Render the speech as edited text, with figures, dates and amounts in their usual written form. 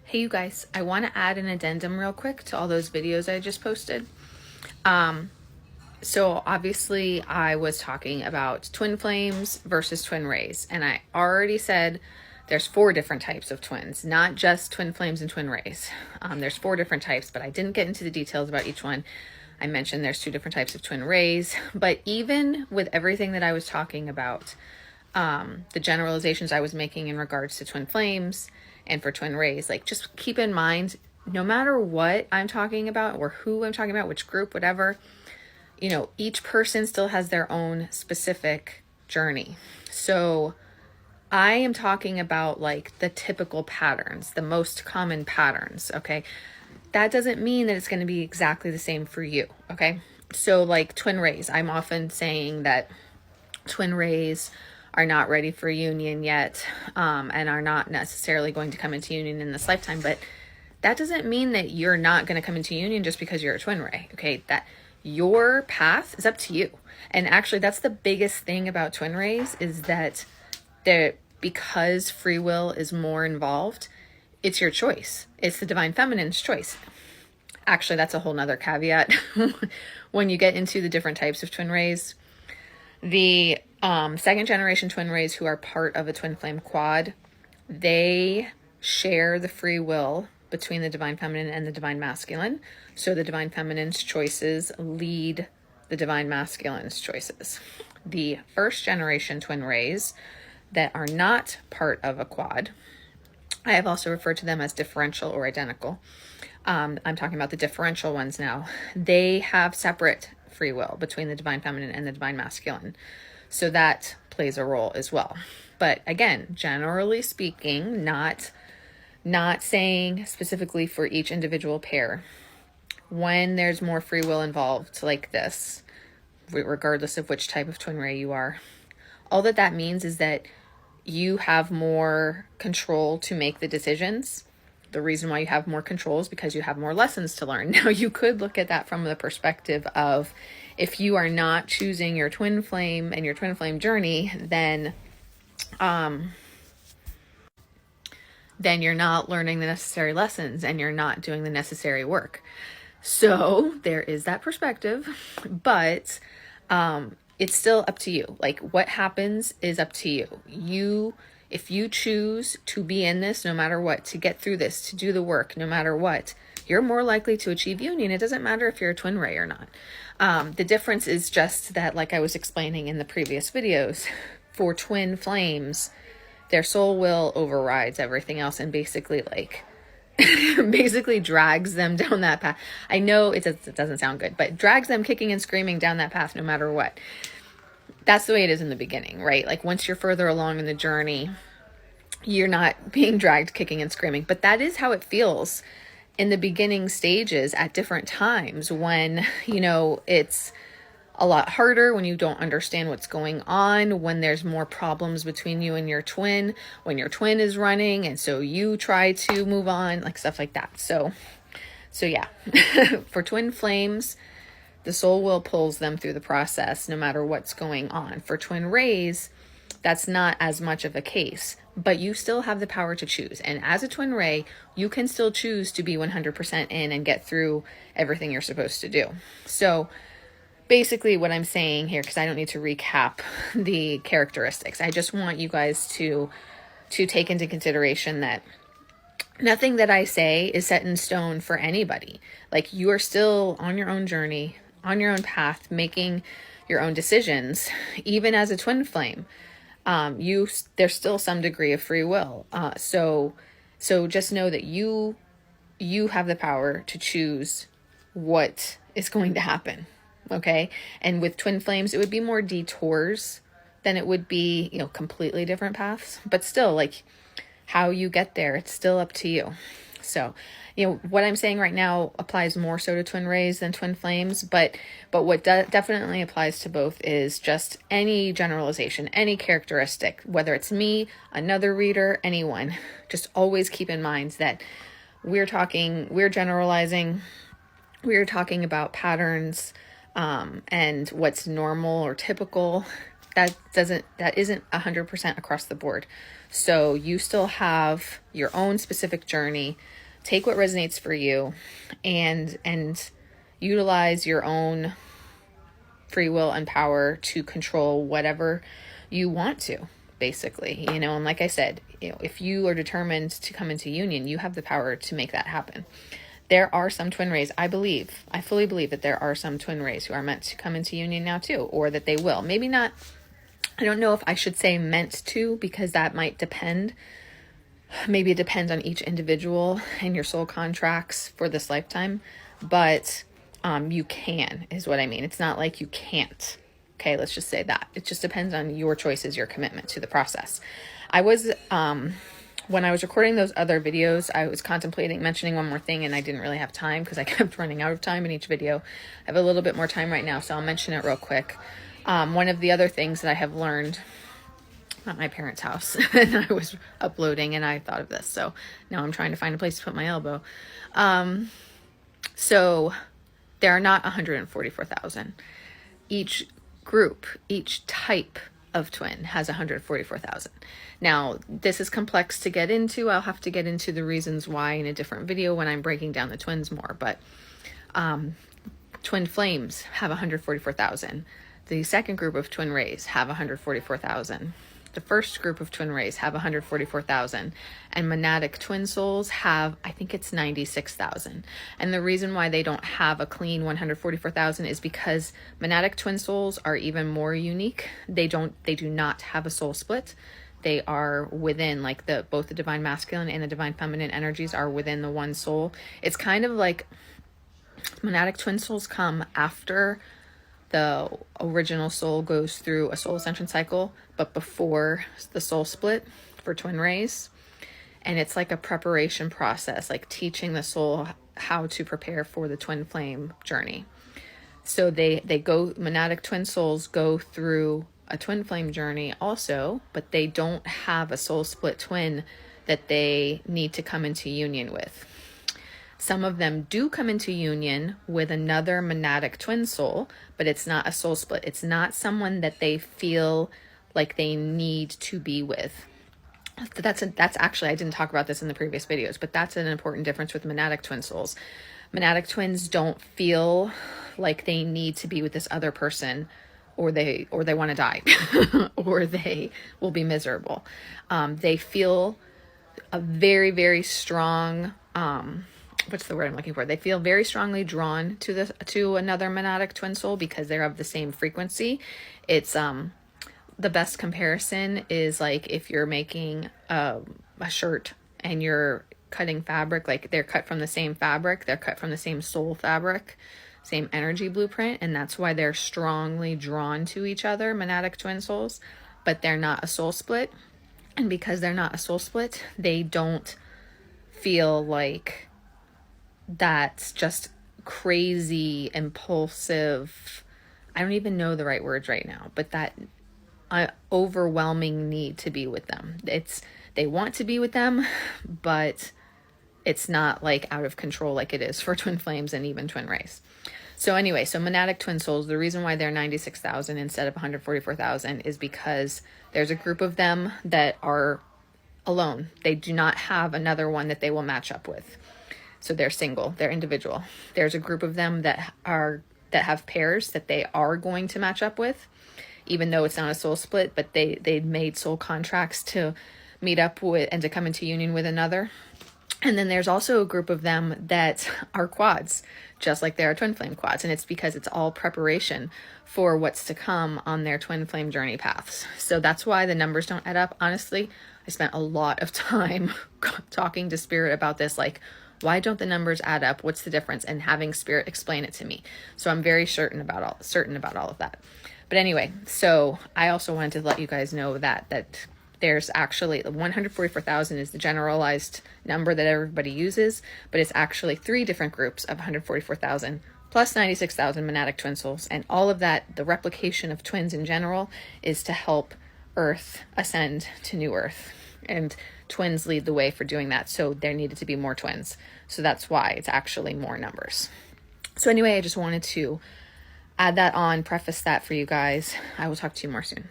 Hey you guys, I want to add an addendum real quick to all those videos I just posted. So obviously I was talking about twin flames versus twin rays, and I already said there's 4 different types of twins, not just twin flames and twin rays. There's 4 different types, but I didn't get into the details about each one. I mentioned there's 2 different types of twin rays, but even with everything that I was talking about, the generalizations I was making in regards to twin flames and for twin rays, like just keep in mind, no matter what I'm talking about or who I'm talking about, which group, whatever, each person still has their own specific journey. So I am talking about like the typical patterns, the most common patterns, okay? That doesn't mean that it's going to be exactly the same for you, okay? So like twin rays, I'm often saying that twin rays are not ready for union yet, and are not necessarily going to come into union in this lifetime, but that doesn't mean that you're not going to come into union just because you're a twin ray, okay? That your path is up to you. And actually that's the biggest thing about twin rays, is that because free will is more involved, it's your choice. It's the divine feminine's choice. Actually, that's a whole nother caveat. When you get into the different types of twin rays, the second generation twin rays who are part of a twin flame quad, they share the free will between the divine feminine and the divine masculine. So the divine feminine's choices lead the divine masculine's choices. The first generation twin rays that are not part of a quad, I have also referred to them as differential or identical. I'm talking about the differential ones now. They have separate free will between the divine feminine and the divine masculine. So that plays a role as well. But again, generally speaking, not saying specifically for each individual pair, when there's more free will involved like this, regardless of which type of twin ray you are, all that means is that you have more control to make the decisions. The reason why you have more control is because you have more lessons to learn. Now, you could look at that from the perspective of, if you are not choosing your twin flame and your twin flame journey, then you're not learning the necessary lessons and you're not doing the necessary work. So there is that perspective, but it's still up to you. Like, what happens is up to you. If you choose to be in this no matter what, to get through this, to do the work no matter what, you're more likely to achieve union. It doesn't matter if you're a twin ray or not. The difference is just that, like I was explaining in the previous videos, for twin flames, their soul will overrides everything else and basically basically drags them down that path. I know it doesn't sound good, but drags them kicking and screaming down that path no matter what. That's the way it is in the beginning, right? Like, once you're further along in the journey, you're not being dragged kicking and screaming. But that is how it feels in the beginning stages at different times, when, it's a lot harder, when you don't understand what's going on, when there's more problems between you and your twin, when your twin is running and so you try to move on, like stuff like that. So yeah, for twin flames, the soul will pulls them through the process no matter what's going on. For twin rays, that's not as much of a case, but you still have the power to choose. And as a twin ray, you can still choose to be 100% in and get through everything you're supposed to do. So basically what I'm saying here, because I don't need to recap the characteristics, I just want you guys to take into consideration that nothing that I say is set in stone for anybody. Like, you are still on your own journey, on your own path, making your own decisions. Even as a twin flame, there's still some degree of free will. So just know that you have the power to choose what is going to happen. Okay. And with twin flames, it would be more detours than it would be, completely different paths, but still, like, how you get there, it's still up to you. So, what I'm saying right now applies more so to twin rays than twin flames, but what definitely applies to both is just any generalization, any characteristic, whether it's me, another reader, anyone, just always keep in mind that we're generalizing, we're talking about patterns, and what's normal or typical. That isn't 100% across the board. So you still have your own specific journey. Take what resonates for you and utilize your own free will and power to control whatever you want to, basically, and like I said, if you are determined to come into union, you have the power to make that happen. There are some twin rays, I fully believe that there are some twin rays who are meant to come into union now too, or that they will. Maybe not, I don't know if I should say meant to, because that might depend. Maybe it depends on each individual and your soul contracts for this lifetime, but you can, is what I mean. It's not like you can't. Okay, let's just say that. It just depends on your choices, your commitment to the process. I was, when I was recording those other videos, I was contemplating mentioning one more thing, and I didn't really have time because I kept running out of time in each video. I have a little bit more time right now, so I'll mention it real quick. One of the other things that I have learned at my parents' house, and I was uploading and I thought of this, so now I'm trying to find a place to put my elbow. So there are not 144,000. Each group, each type of twin has 144,000. Now, this is complex to get into. I'll have to get into the reasons why in a different video when I'm breaking down the twins more, but twin flames have 144,000. The second group of twin rays have 144,000. The first group of twin rays have 144,000, and monadic twin souls have, I think it's 96,000. And the reason why they don't have a clean 144,000 is because monadic twin souls are even more unique. They do not have a soul split. They are within, like, both the divine masculine and the divine feminine energies are within the one soul. It's kind of like monadic twin souls come after the original soul goes through a soul ascension cycle, but before the soul split for twin rays. And it's like a preparation process, like teaching the soul how to prepare for the twin flame journey. So monadic twin souls go through a twin flame journey also, but they don't have a soul split twin that they need to come into union with. Some of them do come into union with another monadic twin soul, but it's not a soul split. It's not someone that they feel like they need to be with. That's actually, I didn't talk about this in the previous videos, but that's an important difference with monadic twin souls. Monadic twins don't feel like they need to be with this other person, or they want to die, or they will be miserable. They feel a very, very strong, what's the word I'm looking for? They feel very strongly drawn to another monadic twin soul because they're of the same frequency. It's the best comparison is like if you're making a shirt and you're cutting fabric, like they're cut from the same fabric, they're cut from the same soul fabric, same energy blueprint, and that's why they're strongly drawn to each other, monadic twin souls, but they're not a soul split. And because they're not a soul split, they don't feel like that's just crazy, impulsive, I don't even know the right words right now, but that overwhelming need to be with them. They want to be with them, but it's not like out of control like it is for twin flames and even twin rays. So anyway, so monadic twin souls, the reason why they're 96,000 instead of 144,000 is because there's a group of them that are alone. They do not have another one that they will match up with. So they're single, they're individual. There's a group of them that have pairs that they are going to match up with, even though it's not a soul split, but they made soul contracts to meet up with and to come into union with another. And then there's also a group of them that are quads, just like there are twin flame quads. And it's because it's all preparation for what's to come on their twin flame journey paths. So that's why the numbers don't add up. Honestly, I spent a lot of time talking to Spirit about this, like, why don't the numbers add up? What's the difference? And having Spirit explain it to me. So I'm very certain about all of that. But anyway, so I also wanted to let you guys know that there's actually 144,000 is the generalized number that everybody uses, but it's actually 3 different groups of 144,000 plus 96,000 monadic twin souls. And all of that, the replication of twins in general, is to help Earth ascend to new Earth. And twins lead the way for doing that. So there needed to be more twins. So that's why it's actually more numbers. So anyway, I just wanted to add that on, preface that for you guys. I will talk to you more soon.